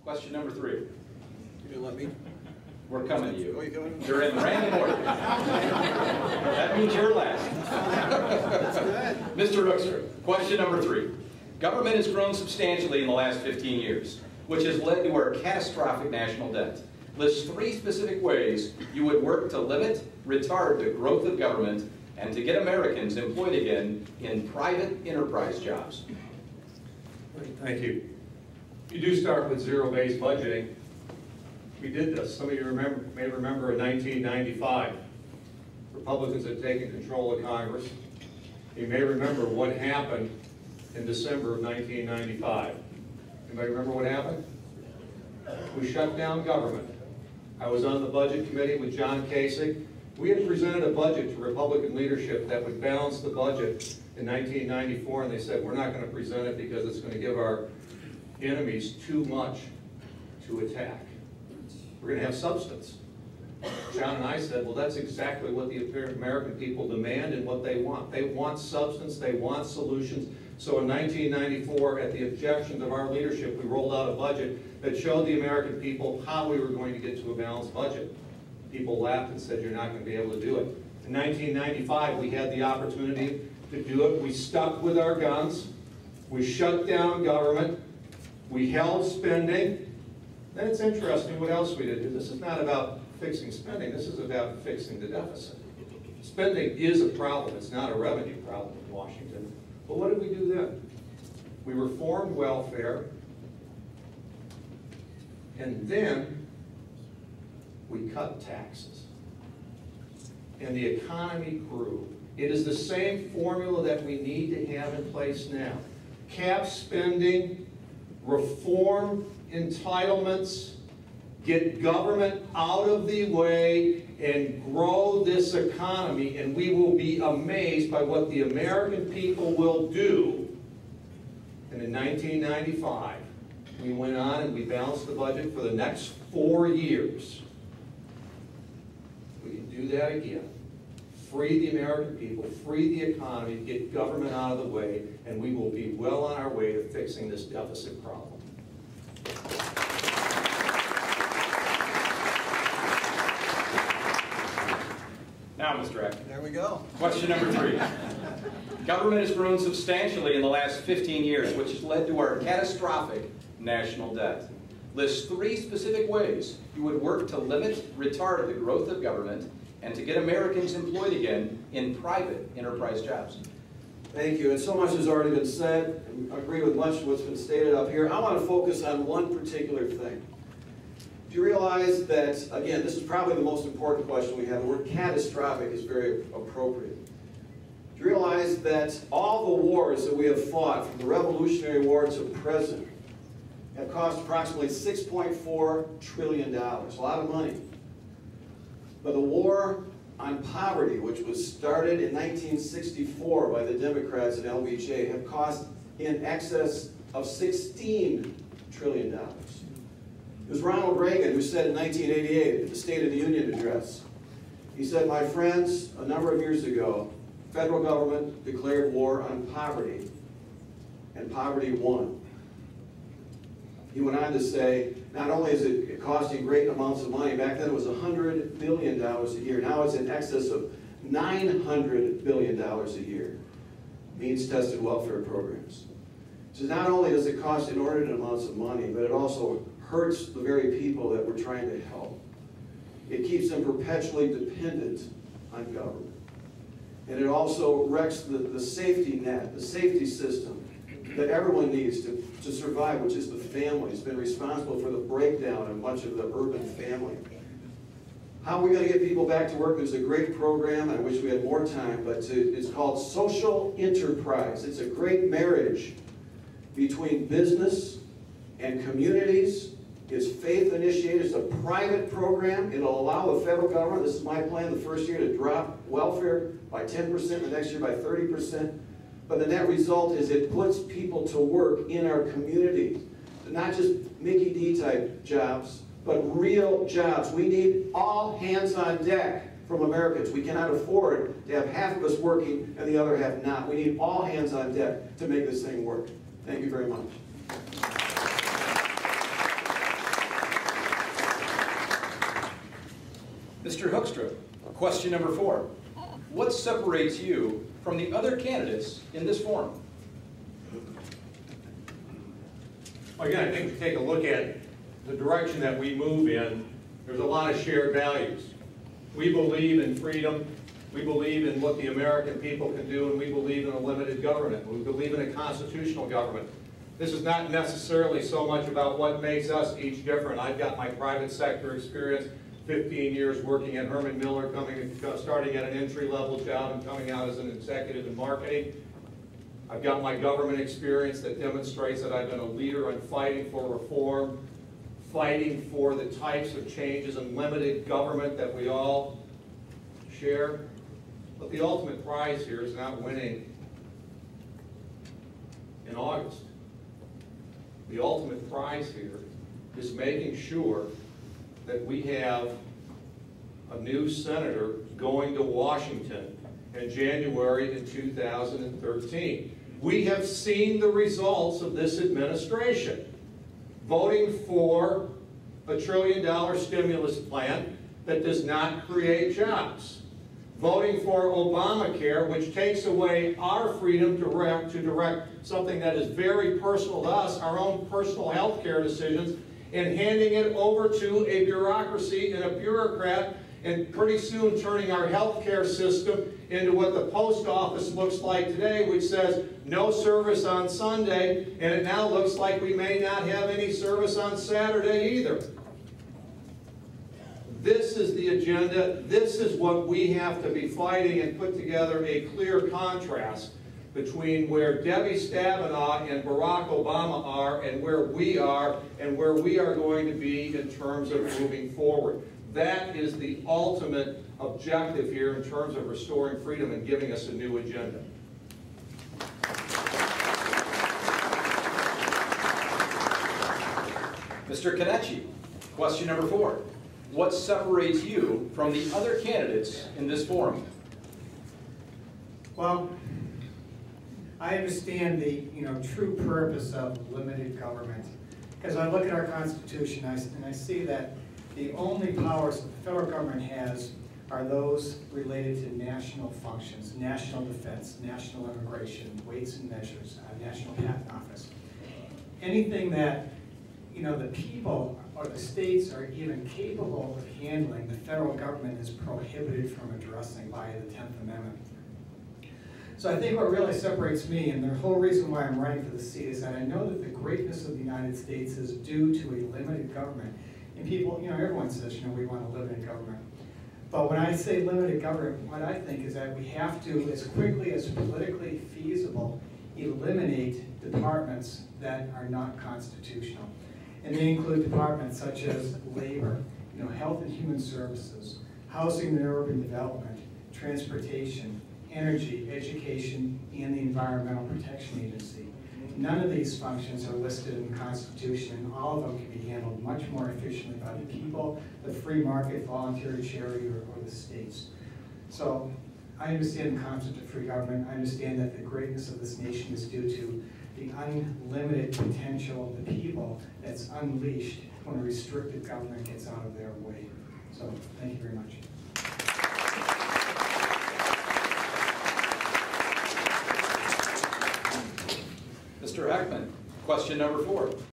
Question number 3. You gonna let me? We're coming to you. Oh, you coming? You're in random order. That means you're last. Mr. Rookster, question number 3. Government has grown substantially in the last 15 years, which has led to our catastrophic national debt. List 3 specific ways you would work to limit, retard the growth of government, and to get Americans employed again in private enterprise jobs. Thank you. You do start with zero-based budgeting. We did this. Some of you may remember in 1995, Republicans had taken control of Congress. You may remember what happened in December of 1995. Anybody remember what happened? We shut down government. I was on the budget committee with John Kasich. We had presented a budget to Republican leadership that would balance the budget in 1994, and they said, we're not going to present it because it's going to give our enemies too much to attack. We're going to have substance. John and I said, well, that's exactly what the American people demand and what they want. They want substance, they want solutions. So in 1994, at the objections of our leadership, we rolled out a budget that showed the American people how we were going to get to a balanced budget. People laughed and said, you're not going to be able to do it. In 1995, we had the opportunity to do it. We stuck with our guns. We shut down government. We held spending. Then it's interesting what else we did. This is not about fixing spending. This is about fixing the deficit. Spending is a problem. It's not a revenue problem in Washington. But what did we do then? We reformed welfare. And then we cut taxes. And the economy grew. It is the same formula that we need to have in place now. Cap spending, reform entitlements, get government out of the way, and grow this economy, and we will be amazed by what the American people will do. And in 1995, we went on and we balanced the budget for the next 4 years. We can do that again. Free the American people, free the economy, get government out of the way, and we will be well on our way to fixing this deficit problem. Now, Mr. Akley. There we go. Question number 3. Government has grown substantially in the last 15 years, which has led to our catastrophic national debt. List 3 specific ways you would work to limit, retard the growth of government, and to get Americans employed again in private enterprise jobs. Thank you. And so much has already been said, and I agree with much of what's been stated up here. I want to focus on one particular thing. Do you realize that, again, this is probably the most important question we have. The word catastrophic is very appropriate. Do you realize that all the wars that we have fought, from the Revolutionary War to present, have cost approximately $6.4 trillion, a lot of money. But the war on poverty, which was started in 1964 by the Democrats and LBJ, have cost in excess of $16 trillion. It was Ronald Reagan who said in 1988 at the State of the Union address, he said, my friends, a number of years ago, federal government declared war on poverty, and poverty won. He went on to say, not only is it costing great amounts of money, back then it was $100 billion a year, now it's in excess of $900 billion a year, means-tested welfare programs. So not only does it cost inordinate amounts of money, but it also hurts the very people that we're trying to help. It keeps them perpetually dependent on government. And it also wrecks the safety net, the safety system that everyone needs to survive, which is the family. It's been responsible for the breakdown of much of the urban family. How are we going to get people back to work? There's a great program. I wish we had more time, but it's called Social Enterprise. It's a great marriage between business and communities. It's faith-initiated. It's a private program. It'll allow the federal government, this is my plan, the first year to drop welfare by 10%, the next year by 30%. But the net result is it puts people to work in our communities. Not just Mickey D type jobs, but real jobs. We need all hands on deck from Americans. We cannot afford to have half of us working and the other half not. We need all hands on deck to make this thing work. Thank you very much. Mr. Hoekstra, question number 4. What separates you from the other candidates in this forum? Again, I think if you take a look at the direction that we move in, there's a lot of shared values. We believe in freedom, we believe in what the American people can do, and we believe in a limited government. We believe in a constitutional government. This is not necessarily so much about what makes us each different. I've got my private sector experience, 15 years working at Herman Miller, starting at an entry-level job and coming out as an executive in marketing. I've got my government experience that demonstrates that I've been a leader in fighting for reform, fighting for the types of changes in limited government that we all share. But the ultimate prize here is not winning in August. The ultimate prize here is making sure that we have a new senator going to Washington in January in 2013. We have seen the results of this administration. Voting for a $1 trillion stimulus plan that does not create jobs. Voting for Obamacare, which takes away our freedom to direct something that is very personal to us, our own personal health care decisions, and handing it over to a bureaucracy and a bureaucrat, and pretty soon turning our health care system into what the post office looks like today, which says no service on Sunday, and it now looks like we may not have any service on Saturday either. This is the agenda. This is what we have to be fighting, and put together a clear contrast between where Debbie Stabenow and Barack Obama are and where we are going to be in terms of moving forward. That is the ultimate objective here in terms of restoring freedom and giving us a new agenda. Mr. Kenichi, question number 4. What separates you from the other candidates in this forum? Well, I understand the true purpose of limited government, because I look at our Constitution and I see that the only powers that the federal government has are those related to national functions, national defense, national immigration, weights and measures, National Patent Office. Anything that the people or the states are even capable of handling, the federal government is prohibited from addressing by the 10th Amendment. So I think what really separates me, and the whole reason why I'm running for the seat, is that I know that the greatness of the United States is due to a limited government. And people, everyone says, we want a limited government. But when I say limited government, what I think is that we have to, as quickly as politically feasible, eliminate departments that are not constitutional. And they include departments such as labor, health and human services, housing and urban development, transportation, energy, education, and the Environmental Protection Agency. None of these functions are listed in the Constitution, and all of them can be handled much more efficiently by the people, the free market, voluntary charity, or the states. So I understand the concept of free government. I understand that the greatness of this nation is due to the unlimited potential of the people that's unleashed when a restricted government gets out of their way. So thank you very much. Mr. Heckman, question number 4.